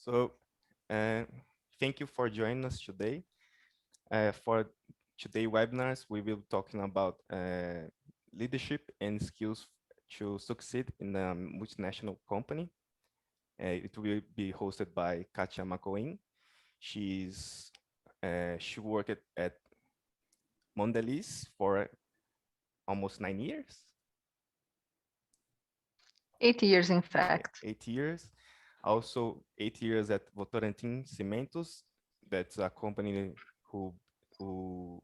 So, uh, thank you for joining us today. For today webinars, we will be talking about leadership and skills to succeed in a multinational company. It will be hosted by Catia Macohin. She worked at Mondelez for almost 9 years. 8 years, in Okay, fact. 8 years. Also 8 years at Votorantim Cimentos. That's a company who who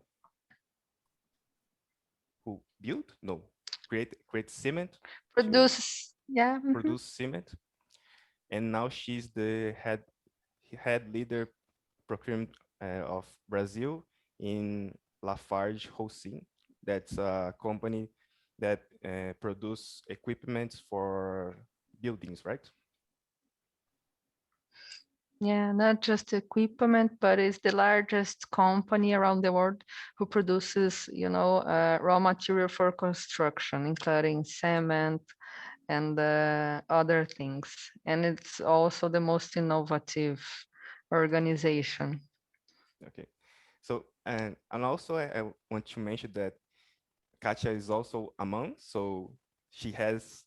who build no create cement to Produces, yeah. produce cement. And now she's the head leader procurement of Brazil in Lafarge Holcim. That's a company that produce equipment for buildings, right? Yeah, not just equipment, but it's the largest company around the world who produces, raw material for construction, including cement and other things. And it's also the most innovative organization. Okay. So and also I want to mention that Katia is also a mom, so she has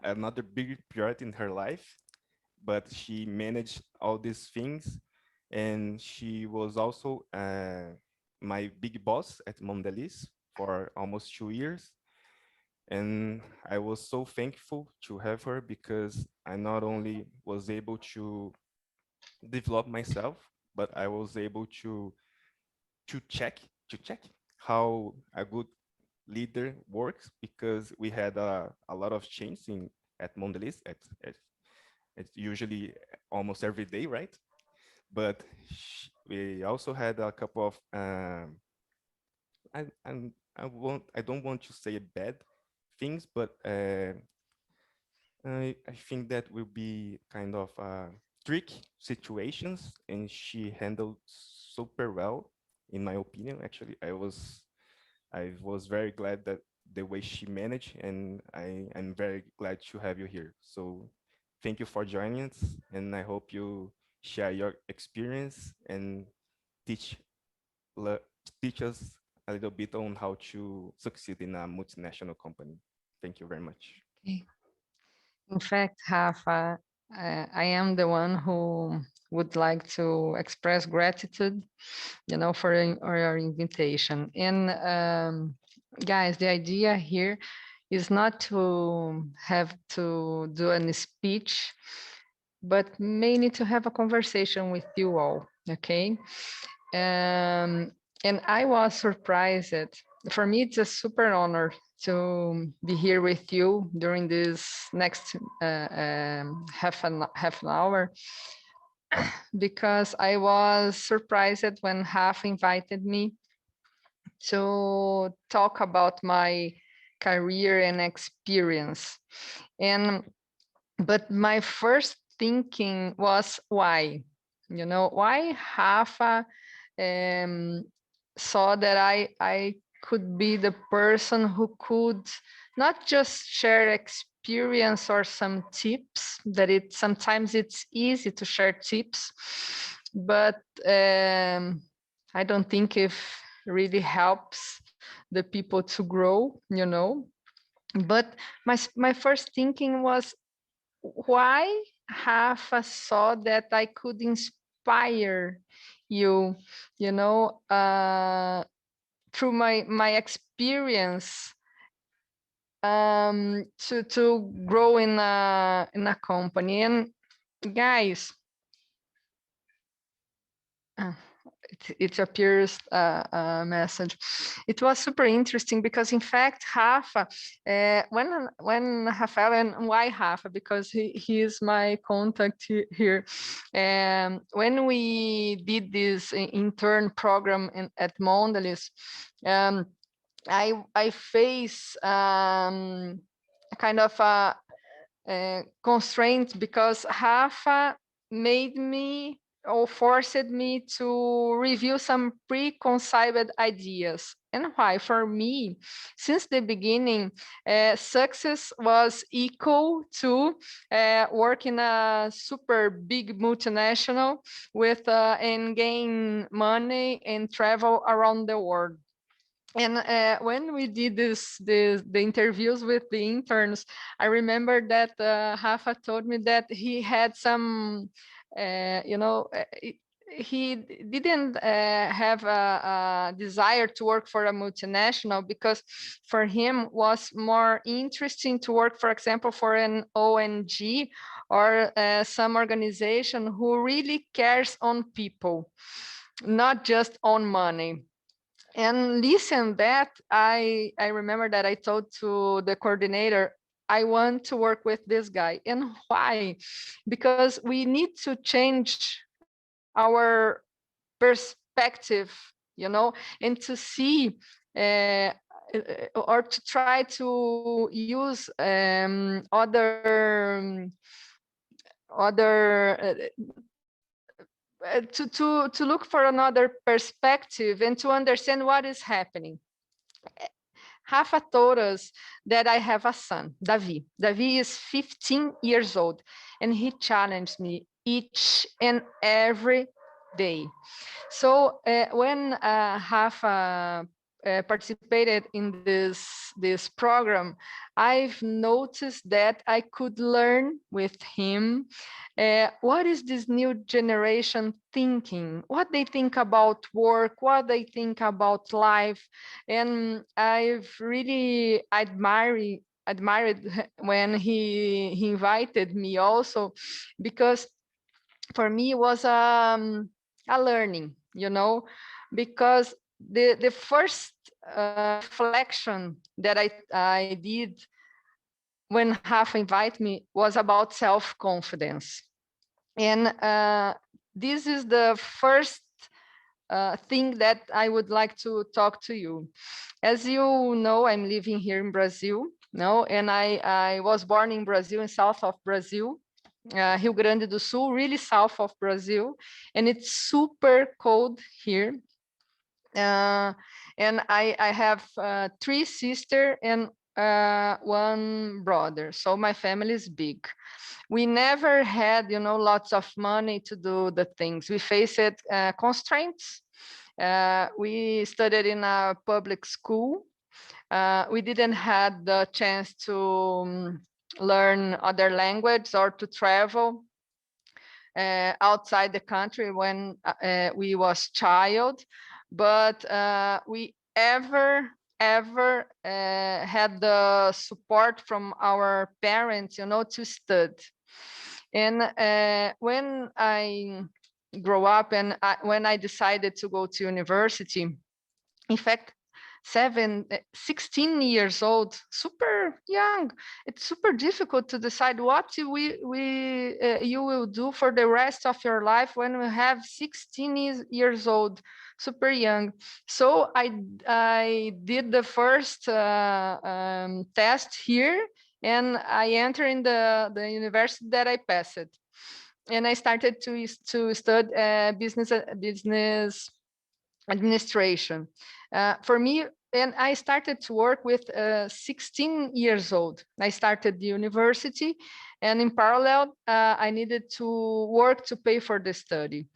another big priority in her life, but she managed all these things, and she was also my big boss at Mondelez for almost 2 years. And I was so thankful to have her because I not only was able to develop myself, but I was able to check to check how a good leader works, because we had a lot of change in at Mondelez at it's usually almost every day, right? But we also had a couple of I don't want to say bad things, but I think that will be kind of tricky situations, and she handled super well, in my opinion. Actually, I was very glad that the way she managed, and I'm very glad to have you here. So thank you for joining us, and I hope you share your experience and teach le- teach us a little bit on how to succeed in a multinational company. Thank you very much. Okay. In fact, Rafa, I am the one who would like to express gratitude, for your invitation. And guys, the idea here is not to have to do any speech, but mainly to have a conversation with you all. Okay. And I was surprised. For me, it's a super honor to be here with you during this next half an hour, because I was surprised when Half invited me to talk about my career and experience. And but my first thinking was why, why Rafa um, saw that I could be the person who could not just share experience or some tips, that it sometimes it's easy to share tips, but I don't think if really helps the people to grow. But my first thinking was, why Rafa saw that I could inspire you, you know, through my experience, to grow in a company. And guys, uh, it appears a message. It was super interesting because, in fact, Rafa, when Rafael, and why Rafa? Because he is my contact here. When we did this intern program at Mondelez, I face a kind of a constraint, because Rafa made me or forced me to review some preconceived ideas. And why? For me, since the beginning, success was equal to work in a super big multinational with and gain money and travel around the world. And when we did the interviews with the interns, I remember that Rafa told me that he had some, you know, he didn't have a desire to work for a multinational because for him was more interesting to work, for example, for an ONG or some organization who really cares on people, not just on money. And listen that I remember that I told to the coordinator, I want to work with this guy. And why? Because we need to change our perspective, you know, and to see or to try to use other to look for another perspective and to understand what is happening. Rafa told us that I have a son, Davi. Davi is 15 years old, and he challenged me each and every day. So when Rafa participated in this program, I've noticed that I could learn with him what is this new generation thinking, what they think about work, what they think about life. And I've really admired when he invited me also, because for me it was a learning, you know, because the first reflection that I did when Rafa invited me was about self-confidence. And this is the first thing that I would like to talk to you. As you know, I'm living here in Brazil, no, and I was born in Brazil, in south of Brazil, Rio Grande do Sul, really south of Brazil, and it's super cold here. Uh, and I have three sisters and one brother, so my family is big. We never had, you know, lots of money to do the things. We faced constraints. We studied in a public school. We didn't have the chance to learn other languages or to travel outside the country when we was child, but we ever had the support from our parents, you know, to study. And when I grow up and when I decided to go to university, in fact, 16 years old, super young. It's super difficult to decide what you will do for the rest of your life when you have 16 years old, super young. So I did the first test here, and I entered in the university that I passed. And I started to study business administration. For me, and I started to work with 16 years old. I started the university, and in parallel, I needed to work to pay for the study.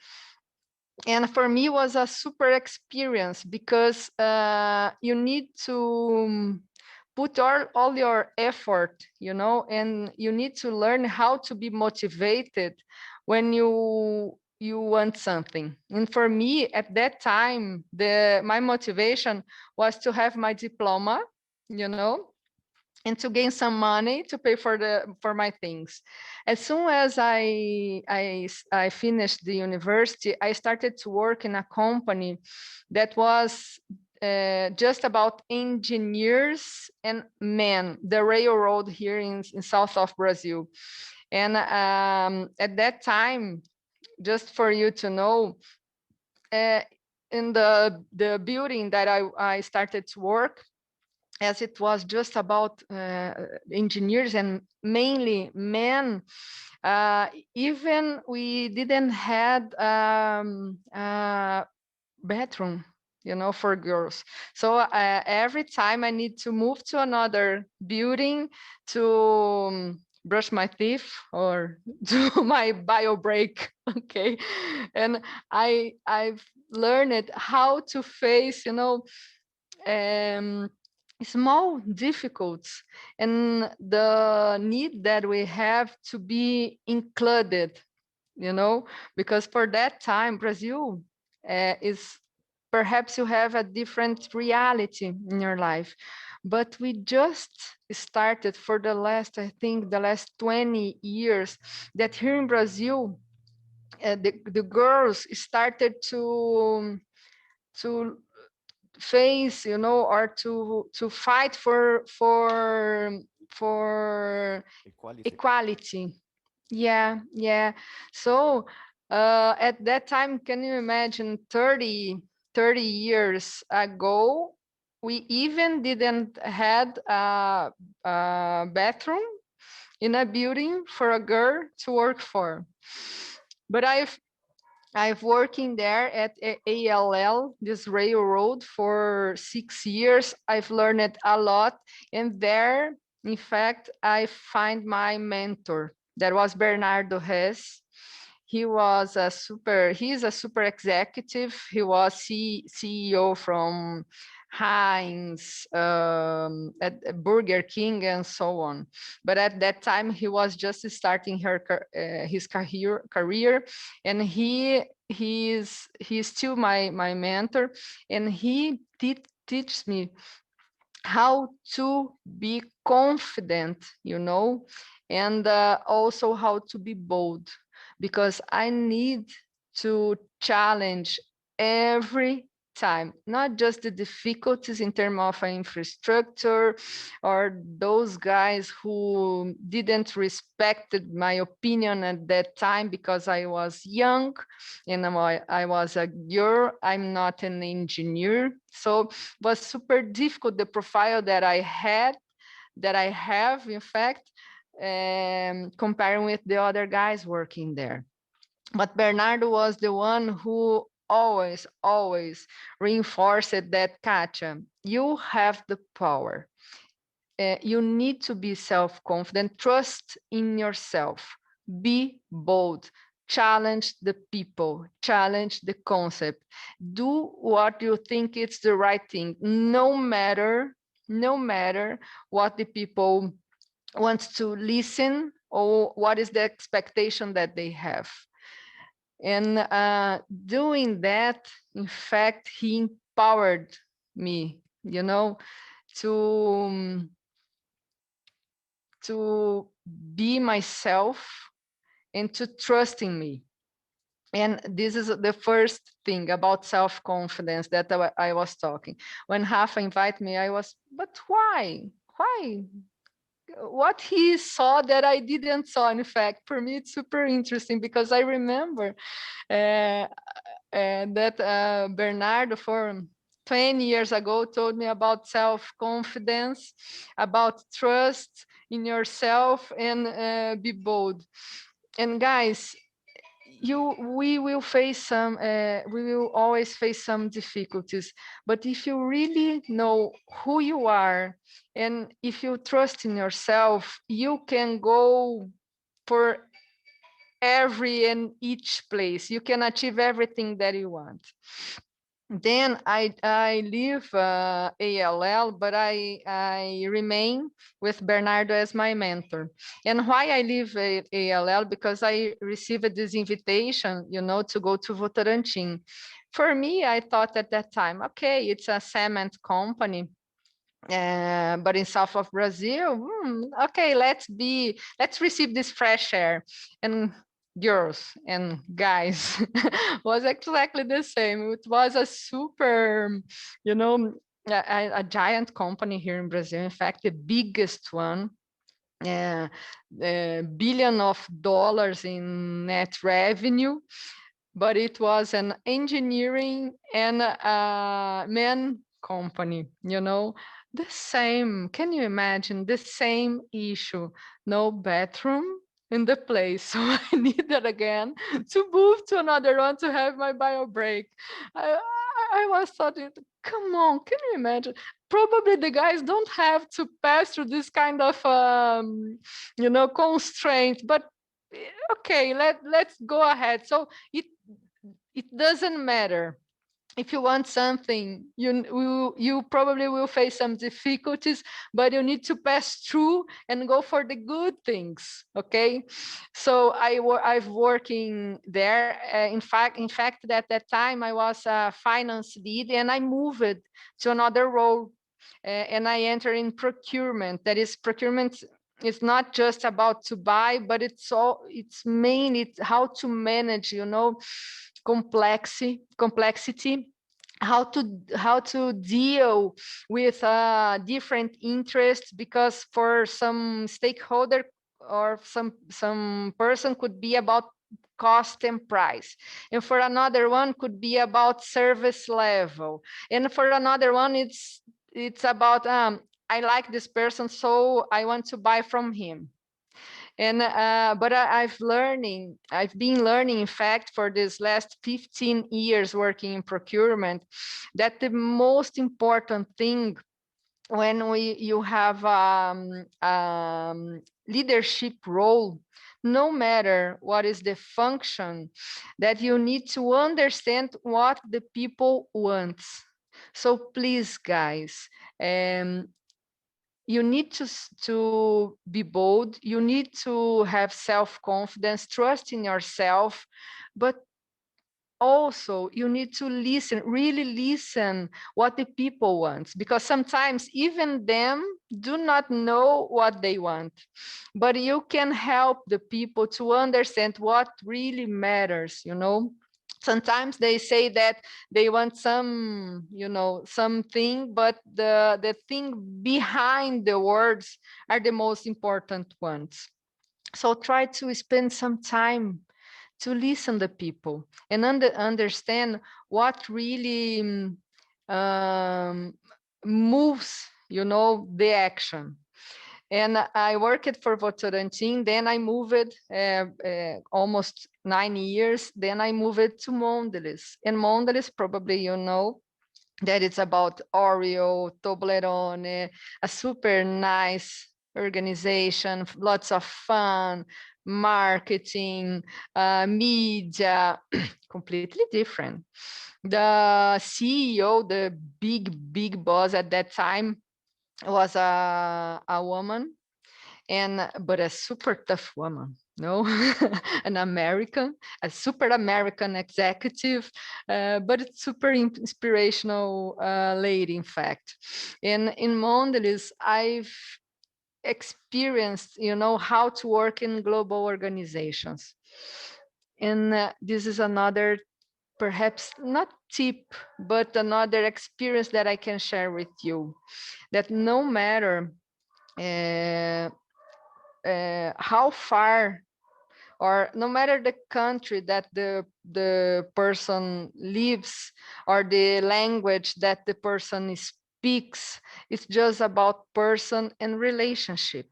And for me, it was a super experience because you need to put all your effort, you know, and you need to learn how to be motivated when you want something. And for me at that time, my motivation was to have my diploma, you know, and to gain some money to pay for my things. As soon as I finished the university, I started to work in a company that was just about engineers and men, the railroad here in south of Brazil. And at that time, just for you to know, uh, in the building that I started to work, as it was just about engineers and mainly men, even we didn't had bathroom. for girls. So every time I need to move to another building to brush my teeth or do my bio break, okay, and I've learned how to face, um, small difficulties and the need that we have to be included, because for that time, Brazil is perhaps you have a different reality in your life. But we just started for the last, I think, the last 20 years that here in Brazil, the girls started to face, or to fight for Equality. equality. Yeah, yeah. So at that time, can you imagine 30 years ago, we even didn't had a bathroom in a building for a girl to work for. But I've working there at ALL, this railroad, for 6 years. I've learned a lot. And there, in fact, I find my mentor. That was Bernardo Hess. He's a super executive. He was CEO from Heinz, at Burger King, and so on. But at that time, he was just starting his career, and he's still my mentor, and he teaches me how to be confident, and also how to be bold, because I need to challenge every time, not just the difficulties in terms of infrastructure or those guys who didn't respected my opinion at that time because I was young and I was a girl. I'm not an engineer, so was super difficult, the profile that I have, in fact, comparing with the other guys working there. But Bernardo was the one who always reinforced that, Catia, you have the power. You need to be self-confident, trust in yourself, be bold, challenge the people, challenge the concept, do what you think is the right thing, no matter what the people want to listen or what is the expectation that they have. And doing that, in fact, he empowered me, to to be myself and to trust in me. And this is the first thing about self-confidence that I was talking. When Rafa invited me, I was, but why? Why? What he saw that I didn't saw, in fact, for me, it's super interesting because I remember uh, that Bernardo, for 20 years ago, told me about self-confidence, about trust in yourself, and be bold. And guys, we will always face some difficulties, but if you really know who you are and if you trust in yourself, you can go for every and each place. You can achieve everything that you want. Then I leave ALL, but I remain with Bernardo as my mentor. And why I leave ALL? Because I received this invitation, to go to Votorantim. For me, I thought at that time, okay, it's a cement company, but in south of Brazil, okay, let's receive this fresh air. And girls and guys, was exactly the same. It was a super, you know, a giant company here in Brazil. In fact, the biggest one. Uh, billion of dollars in net revenue, but it was an engineering and man company, the same. Can you imagine the same issue? No bathroom in the place. So I needed again to move to another one to have my bio break. I was thinking, come on, can you imagine? Probably the guys don't have to pass through this kind of constraint, but okay, let's go ahead. So it doesn't matter. If you want something, you probably will face some difficulties, but you need to pass through and go for the good things. Okay, so I've working there. In fact, at that time I was a finance lead, and I moved to another role, and I entered in procurement. That is, procurement is not just about to buy, but it's mainly how to manage, complexity, how to deal with different interests, because for some stakeholder or some person could be about cost and price, and for another one could be about service level, and for another one it's about I like this person, so I want to buy from him. And but I've been learning, in fact, for this last 15 years working in procurement, that the most important thing when you have leadership role, no matter what is the function, that you need to understand what the people want. So please, guys, um, you need to be bold, you need to have self-confidence, trust in yourself, but also you need to listen, really listen what the people want, because sometimes even them do not know what they want, but you can help the people to understand what really matters. Sometimes they say that they want something, but the thing behind the words are the most important ones. So try to spend some time to listen to people and understand what really um, moves, the action. And I worked for Votorantim, then I moved almost 9 years, then I moved to Mondelez. And Mondelez, probably that it's about Oreo, Toblerone, a super nice organization, lots of fun, marketing, media, completely different. The CEO, the big boss at that time, was a woman, and but a super tough woman. No, an American, a super American executive, but it's super inspirational lady, in fact. And in Mondelez, I've experienced, how to work in global organizations. And this is another, perhaps not tip, but another experience that I can share with you. That no matter uh, how far, or no matter the country that the person lives, or the language that the person speaks, it's just about person and relationship.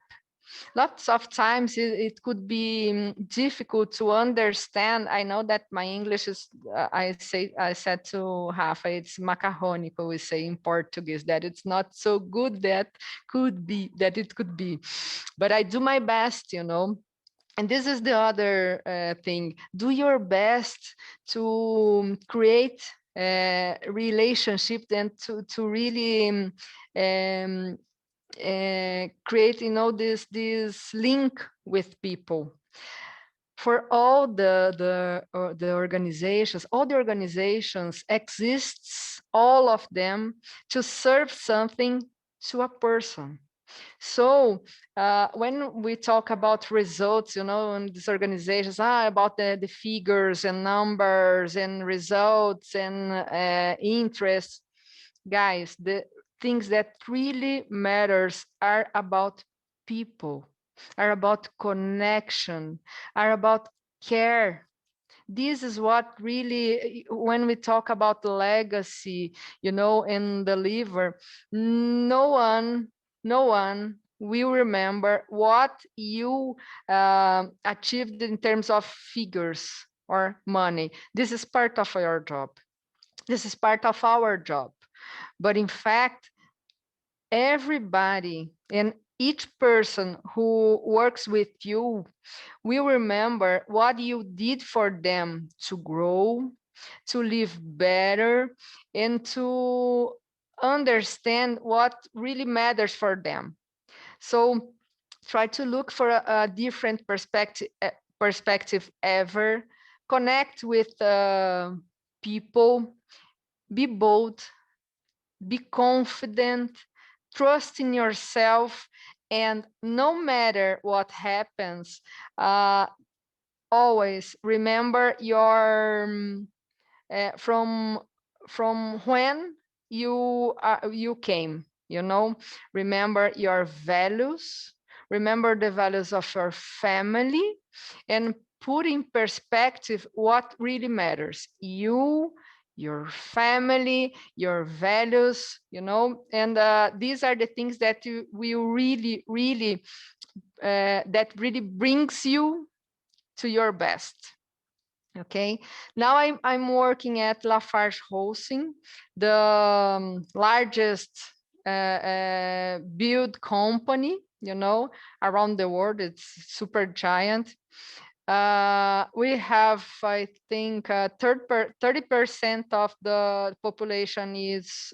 Lots of times it could be difficult to understand. I know that my English is, I said to Rafa, it's macarrônico, we say in Portuguese, that it's not so good that it could be, but I do my best. And this is the other thing: do your best to create a relationship, and to really create, this link with people. For all the organizations, all the organizations exists, all of them, to serve something to a person. So when we talk about results, in these organizations, about the figures and numbers and results and interest, guys, the things that really matters are about people, are about connection, are about care. This is what really, when we talk about legacy, and deliver, no one will remember what you achieved in terms of figures or money. This is part of your job. This is part of our job. But in fact, everybody and each person who works with you will remember what you did for them to grow, to live better, and to understand what really matters for them. So try to look for a different perspective ever. Connect with people. Be bold. Be confident. Trust in yourself. And no matter what happens, uh, always remember your from when you came, remember your values, remember the values of your family, and put in perspective what really matters: you, your family, your values, and these are the things that you will really that really brings you to your best. Okay. Now I'm working at Lafarge Holcim, the largest build company, around the world. It's super giant. We have, I think, 30% of the population is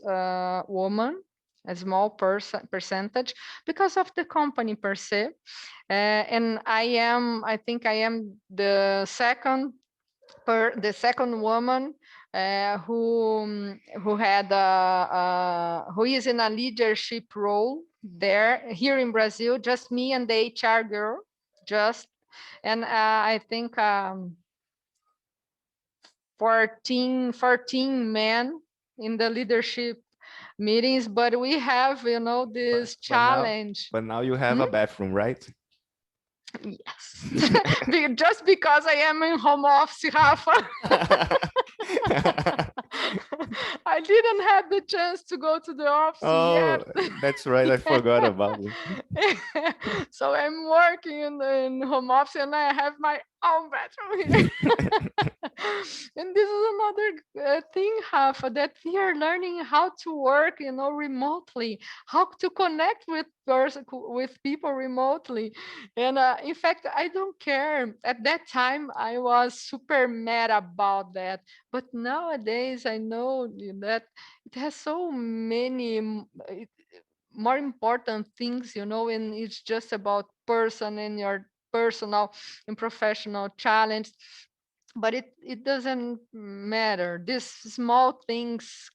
woman, a small percentage, because of the company per se. And I think I am the second woman who had who is in a leadership role there here in Brazil. Just me and the HR girl, just and I think 14 men in the leadership meetings. But we have, But this but now challenge. but now you have Hmm? a bathroom, right? Yes, just because I am in home office, Rafa. I didn't have the chance to go to the office Oh, yet. that's right. I forgot about it. So I'm working in home office and I have my own bathroom here. And this is another thing, Rafa, that we are learning how to work, remotely, how to connect with people remotely. And in fact, I don't care. At that time, I was super mad about that. But nowadays, I know that it has so many more important things, and it's just about person and your personal and professional challenge. But it doesn't matter. These small things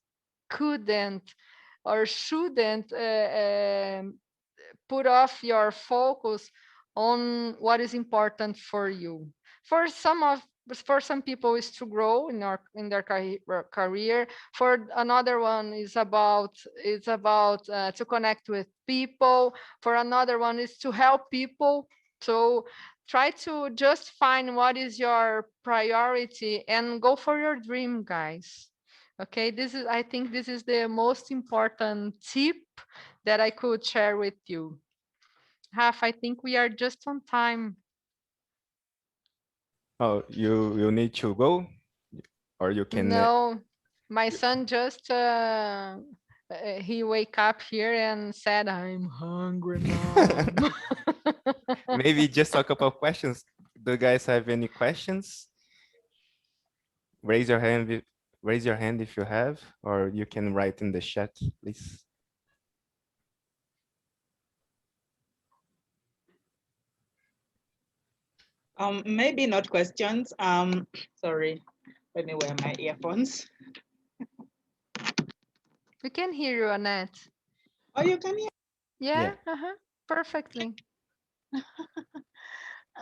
couldn't or shouldn't put off your focus on what is important for you. For some people is to grow in their career. For another one is about to connect with people. For another one is to help people. So try to just find what is your priority and go for your dream, guys. Okay, I think this is the most important tip that I could share with you. Half, I think we are just on time. Oh, you need to go, or you can No, my son just he wake up here and said, "I'm hungry, mom." maybe just a couple of questions. Do you guys have any questions? Raise your hand. Raise your hand if you have, or you can write in the chat, please. Maybe not questions. Sorry, let me wear my earphones. We can hear you, Annette. Oh, you can hear? Yeah, Yeah. perfectly.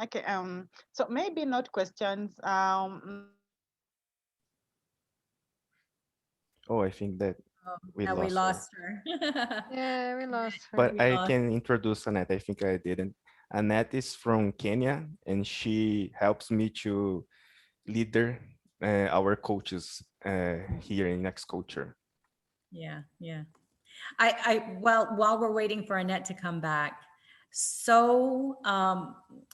Okay. So maybe not questions. Oh, I think that Oh, we we lost her. lost her. Yeah, we lost her. But We I lost. can introduce Annette. I think I didn't. Annette is from Kenya, and she helps me to leader our coaches here in Next Culture. Yeah, yeah. Well, while we're waiting for Annette to come back, so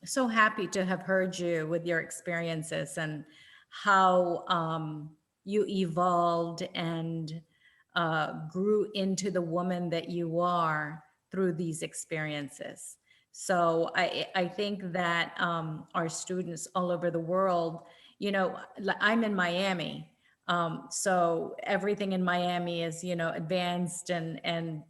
so happy to have heard you with your experiences and how you evolved and grew into the woman that you are through these experiences. So I think that our students all over the world, I'm in Miami. So everything in Miami is, advanced and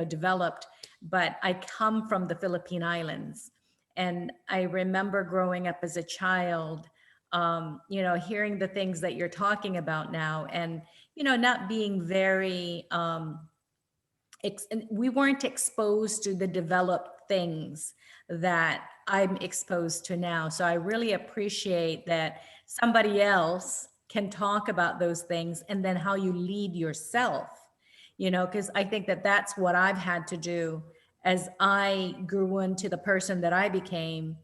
developed, but I come from the Philippine Islands. And I remember growing up as a child, hearing the things that you're talking about now, and, not being very, and we weren't exposed to the developed things that I'm exposed to now. So I really appreciate that somebody else can talk about those things, and then how you lead yourself, because I think that that's what I've had to do as I grew into the person that I became,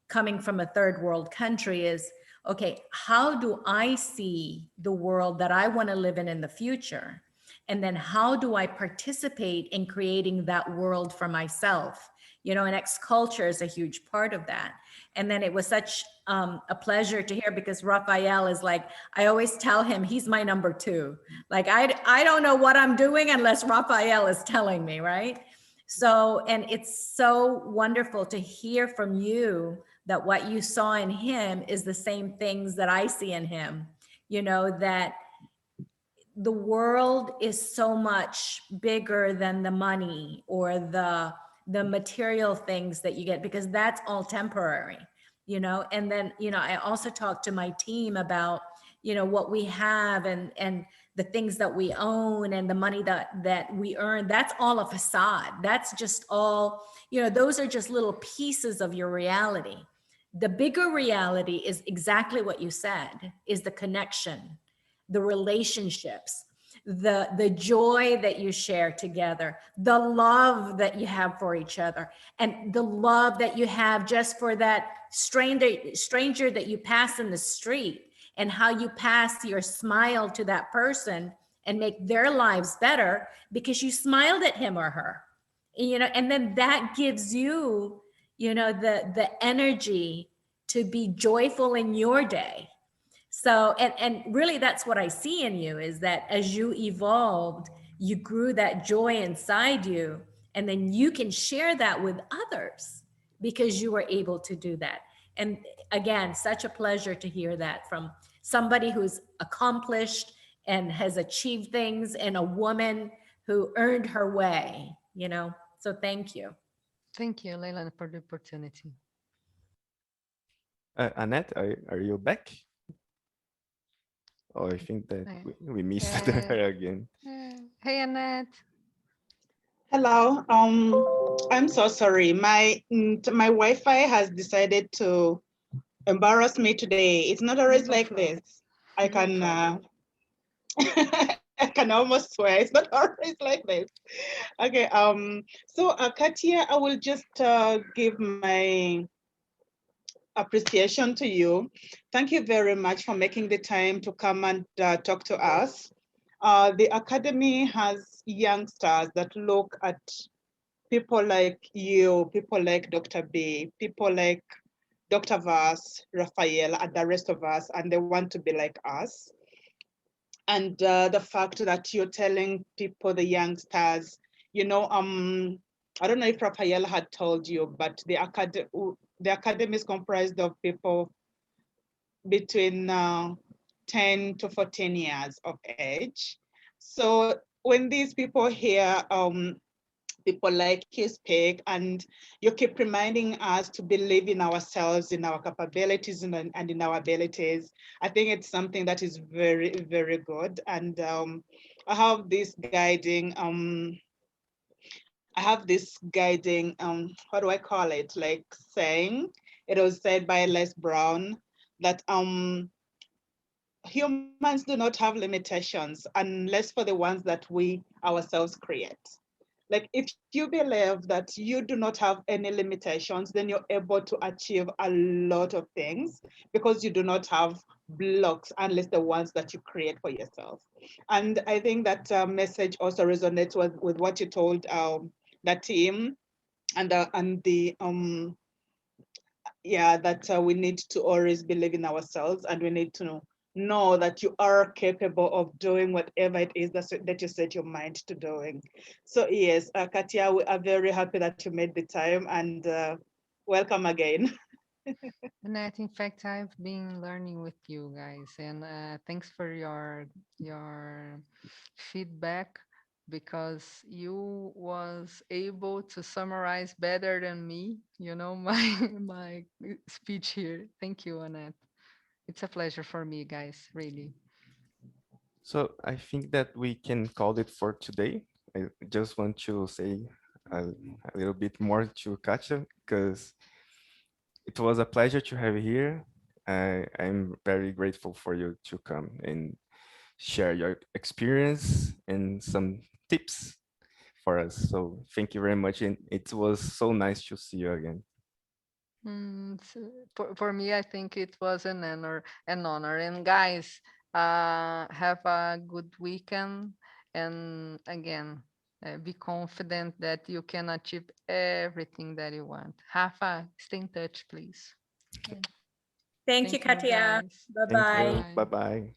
coming from a third world country, is okay, how do I see the world that I want to live in the future? And then how do I participate in creating that world for myself? And X culture is a huge part of that. And then it was such a pleasure to hear, because Raphael is like, I always tell him he's my number two. Like, I don't know what I'm doing unless Raphael is telling me, right? So, and it's so wonderful to hear from you that what you saw in him is the same things that I see in him, that the world is so much bigger than the money or the material things that you get, because that's all temporary. And then I also talked to my team about what we have, and the things that we own, and the money that we earn. That's all a facade. That's just all, those are just little pieces of your reality. The bigger reality is exactly what you said, is the connection, the relationships, the joy that you share together, the love that you have for each other, and the love that you have just for that stranger that you pass in the street, and how you pass your smile to that person and make their lives better because you smiled at him or her. And then that gives you, the energy to be joyful in your day. So, and really that's what I see in you, is that as you evolved, you grew that joy inside you, and then you can share that with others because you were able to do that. And again, such a pleasure to hear that from somebody who's accomplished and has achieved things, and a woman who earned her way. So thank you. Thank you, Leila, for the opportunity. Annette, are you back? Oh, I think that Hey. we missed Uh, her again. Hey, Annette. Hello. I'm so sorry. My Wi-Fi has decided to embarrass me today. It's not always like this. I can I can almost swear it's not always like this. Okay. So Katia, I will just give my appreciation to you. Thank you very much for making the time to come and talk to us. The Academy has youngsters that look at people like you, people like Dr. B, people like Dr. Vas, Raphael, and the rest of us, and they want to be like us. And the fact that you're telling people, the youngsters, I don't know if Raphael had told you, but the academy is comprised of people between 10 to 14 years of age. So when these people hear people like you speak, and you keep reminding us to believe in ourselves, in our capabilities, and in our abilities, I think it's something that is very, very good. And I have this guiding, what do I call it? Like saying, it was said by Les Brown that humans do not have limitations unless for the ones that we ourselves create. Like if you believe that you do not have any limitations, then you're able to achieve a lot of things because you do not have blocks unless the ones that you create for yourself. And I think that message also resonates with what you told the team and that we need to always believe in ourselves, and we need to know that you are capable of doing whatever it is that you set your mind to doing. So yes, Katia, we are very happy that you made the time, and welcome again. Annette, in fact, I've been learning with you guys, and thanks for your feedback because you was able to summarize better than me. You know my my speech here. Thank you, Annette. It's a pleasure for me, guys. Really. So I think that we can call it for today. I just want to say a little bit more to Katia because it was a pleasure to have you here. I'm very grateful for you to come and share your experience and some tips for us. So thank you very much. And it was so nice to see you again. For me, I think it was an honor. And guys, have a good weekend. And again, be confident that you can achieve everything that you want. Rafa, stay in touch, please. Okay. Thank you, Thank you, Katia. guys. Thank Bye-bye. you. Bye. Bye bye.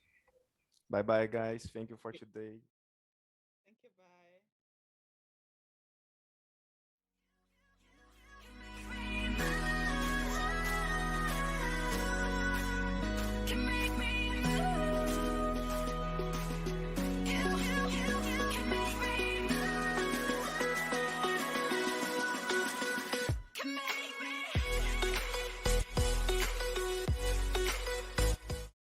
Bye bye, guys. Thank you for today.